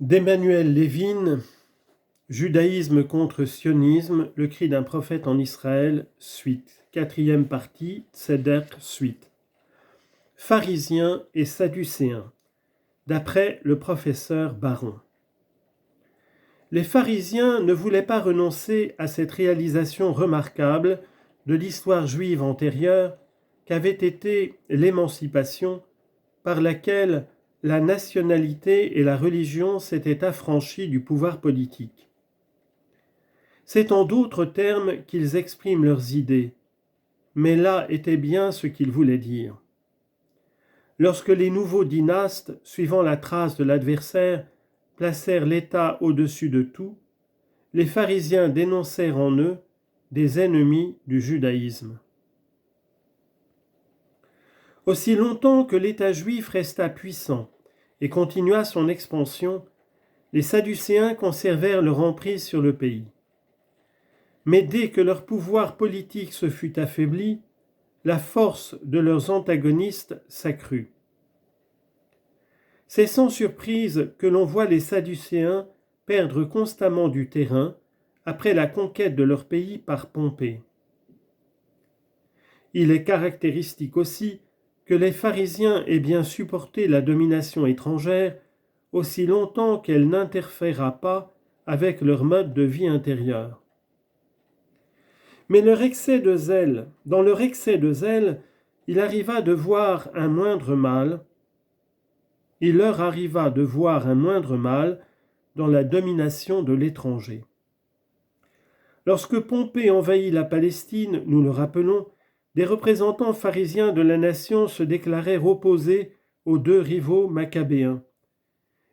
D'Emmanuel Lévin, Judaïsme contre sionisme, le cri d'un prophète en Israël, suite. 4e partie, Tzedek, suite. Pharisiens et Sadducéens, d'après le professeur Baron. Les pharisiens ne voulaient pas renoncer à cette réalisation remarquable de l'histoire juive antérieure qu'avait été l'émancipation par laquelle la nationalité et la religion s'étaient affranchies du pouvoir politique. C'est en d'autres termes qu'ils expriment leurs idées, mais là était bien ce qu'ils voulaient dire. Lorsque les nouveaux dynastes, suivant la trace de l'adversaire, placèrent l'État au-dessus de tout, les pharisiens dénoncèrent en eux des ennemis du judaïsme. Aussi longtemps que l'État juif resta puissant et continua son expansion, les Sadducéens conservèrent leur emprise sur le pays. Mais dès que leur pouvoir politique se fut affaibli, la force de leurs antagonistes s'accrut. C'est sans surprise que l'on voit les Sadducéens perdre constamment du terrain après la conquête de leur pays par Pompée. Il est caractéristique aussi que les pharisiens aient bien supporté la domination étrangère aussi longtemps qu'elle n'interféra pas avec leur mode de vie intérieur. Mais dans leur excès de zèle, il leur arriva de voir un moindre mal dans la domination de l'étranger. Lorsque Pompée envahit la Palestine, nous le rappelons, des représentants pharisiens de la nation se déclarèrent opposés aux deux rivaux maccabéens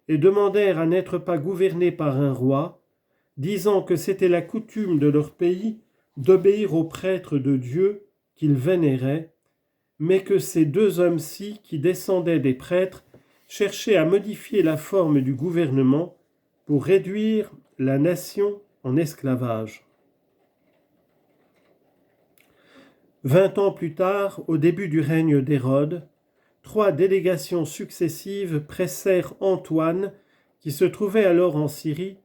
et demandèrent à n'être pas gouvernés par un roi, disant que c'était la coutume de leur pays d'obéir aux prêtres de Dieu qu'ils vénéraient, mais que ces deux hommes-ci, qui descendaient des prêtres, cherchaient à modifier la forme du gouvernement pour réduire la nation en esclavage. 20 ans plus tard, au début du règne d'Hérode, 3 délégations successives pressèrent Antoine, qui se trouvait alors en Syrie,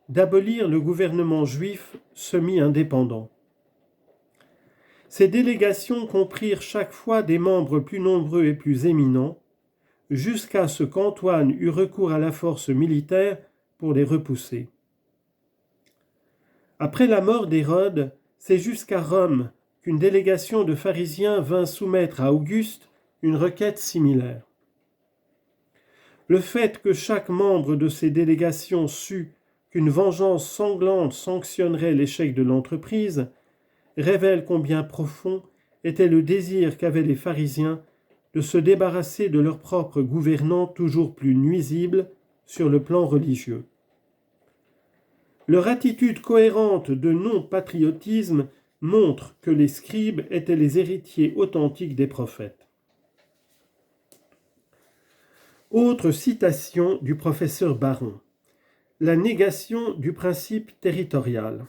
d'abolir le gouvernement juif semi-indépendant. Ces délégations comprirent chaque fois des membres plus nombreux et plus éminents, jusqu'à ce qu'Antoine eut recours à la force militaire pour les repousser. Après la mort d'Hérode, c'est jusqu'à Rome qu'une délégation de pharisiens vint soumettre à Auguste une requête similaire. Le fait que chaque membre de ces délégations sût qu'une vengeance sanglante sanctionnerait l'échec de l'entreprise révèle combien profond était le désir qu'avaient les pharisiens de se débarrasser de leur propre gouvernant toujours plus nuisible sur le plan religieux. Leur attitude cohérente de non-patriotisme montre que les scribes étaient les héritiers authentiques des prophètes. Autre citation du professeur Baron. La négation du principe territorial.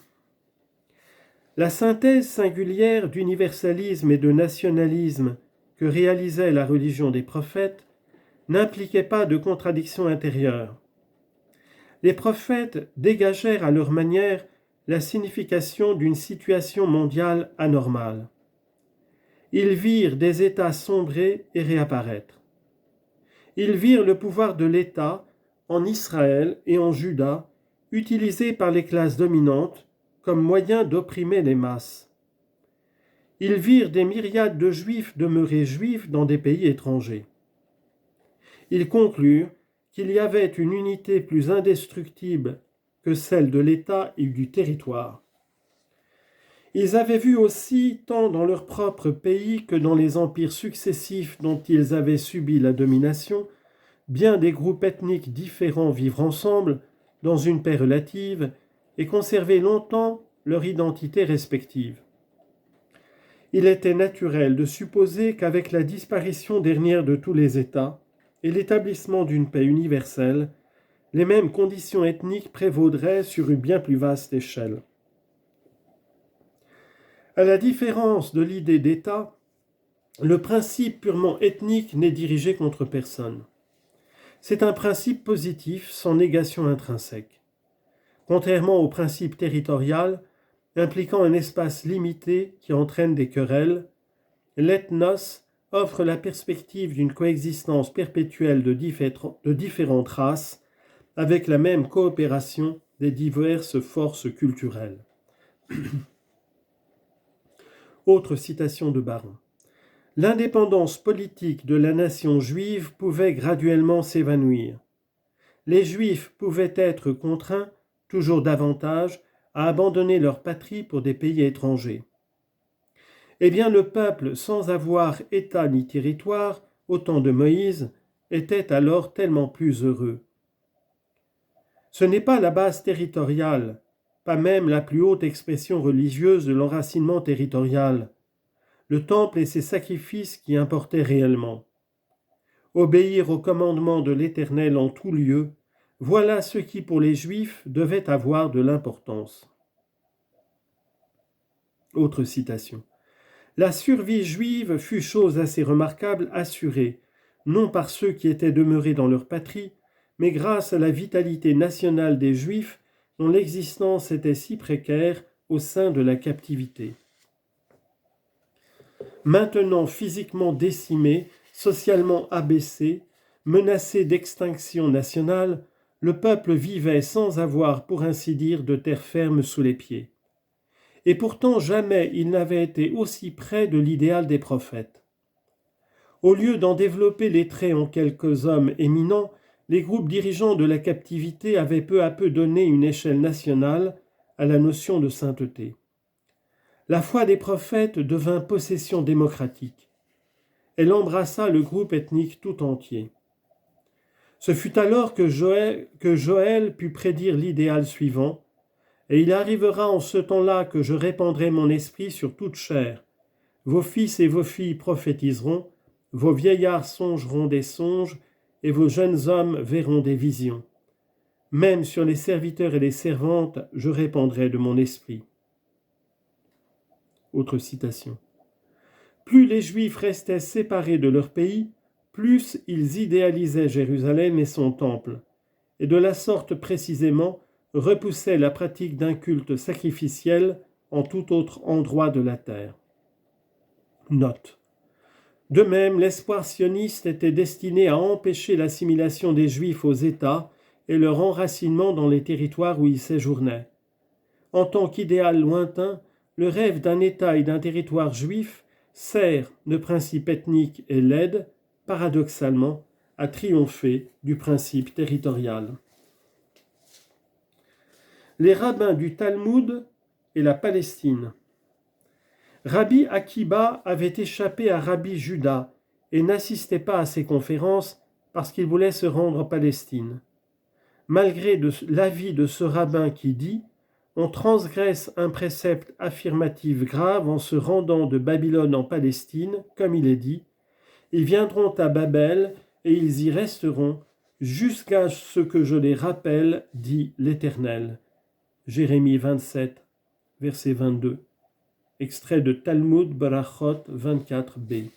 La synthèse singulière d'universalisme et de nationalisme que réalisait la religion des prophètes n'impliquait pas de contradiction intérieure. Les prophètes dégagèrent à leur manière la signification d'une situation mondiale anormale. Ils virent des États sombrer et réapparaître. Ils virent le pouvoir de l'État en Israël et en Juda utilisé par les classes dominantes comme moyen d'opprimer les masses. Ils virent des myriades de juifs demeurer juifs dans des pays étrangers. Ils conclurent qu'il y avait une unité plus indestructible que celle de l'État et du territoire. Ils avaient vu aussi, tant dans leur propre pays que dans les empires successifs dont ils avaient subi la domination, bien des groupes ethniques différents vivre ensemble, dans une paix relative, et conserver longtemps leur identité respective. Il était naturel de supposer qu'avec la disparition dernière de tous les États et l'établissement d'une paix universelle, les mêmes conditions ethniques prévaudraient sur une bien plus vaste échelle. À la différence de l'idée d'État, le principe purement ethnique n'est dirigé contre personne. C'est un principe positif sans négation intrinsèque. Contrairement au principe territorial, impliquant un espace limité qui entraîne des querelles, l'ethnos offre la perspective d'une coexistence perpétuelle de différentes races avec la même coopération des diverses forces culturelles. Autre citation de Baron. L'indépendance politique de la nation juive pouvait graduellement s'évanouir. Les Juifs pouvaient être contraints, toujours davantage, à abandonner leur patrie pour des pays étrangers. Eh bien, le peuple, sans avoir État ni territoire, au temps de Moïse, était alors tellement plus heureux. Ce n'est pas la base territoriale, pas même la plus haute expression religieuse de l'enracinement territorial, le temple et ses sacrifices qui importaient réellement. Obéir au commandement de l'Éternel en tout lieu, voilà ce qui pour les Juifs devait avoir de l'importance. Autre citation. La survie juive fut chose assez remarquable assurée, non par ceux qui étaient demeurés dans leur patrie, mais grâce à la vitalité nationale des Juifs dont l'existence était si précaire au sein de la captivité. Maintenant physiquement décimé, socialement abaissé, menacé d'extinction nationale, le peuple vivait sans avoir, pour ainsi dire, de terre ferme sous les pieds. Et pourtant jamais il n'avait été aussi près de l'idéal des prophètes. Au lieu d'en développer les traits en quelques hommes éminents, les groupes dirigeants de la captivité avaient peu à peu donné une échelle nationale à la notion de sainteté. La foi des prophètes devint possession démocratique. Elle embrassa le groupe ethnique tout entier. Ce fut alors que Joël put prédire l'idéal suivant, et il arrivera en ce temps-là que je répandrai mon esprit sur toute chair. Vos fils et vos filles prophétiseront, vos vieillards songeront des songes, et vos jeunes hommes verront des visions. Même sur les serviteurs et les servantes, je répandrai de mon esprit. Autre citation. Plus les Juifs restaient séparés de leur pays, plus ils idéalisaient Jérusalem et son temple, et de la sorte précisément repoussaient la pratique d'un culte sacrificiel en tout autre endroit de la terre. Note. De même, l'espoir sioniste était destiné à empêcher l'assimilation des Juifs aux États et leur enracinement dans les territoires où ils séjournaient. En tant qu'idéal lointain, le rêve d'un État et d'un territoire juif sert de principe ethnique et l'aide, paradoxalement, à triompher du principe territorial. Les rabbins du Talmud et la Palestine. Rabbi Akiba avait échappé à Rabbi Juda et n'assistait pas à ses conférences parce qu'il voulait se rendre en Palestine. Malgré l'avis de ce rabbin qui dit « On transgresse un précepte affirmatif grave en se rendant de Babylone en Palestine, comme il est dit, ils viendront à Babel et ils y resteront jusqu'à ce que je les rappelle, dit l'Éternel. » Jérémie 27, verset 22. Extrait de Talmud Barachot 24b.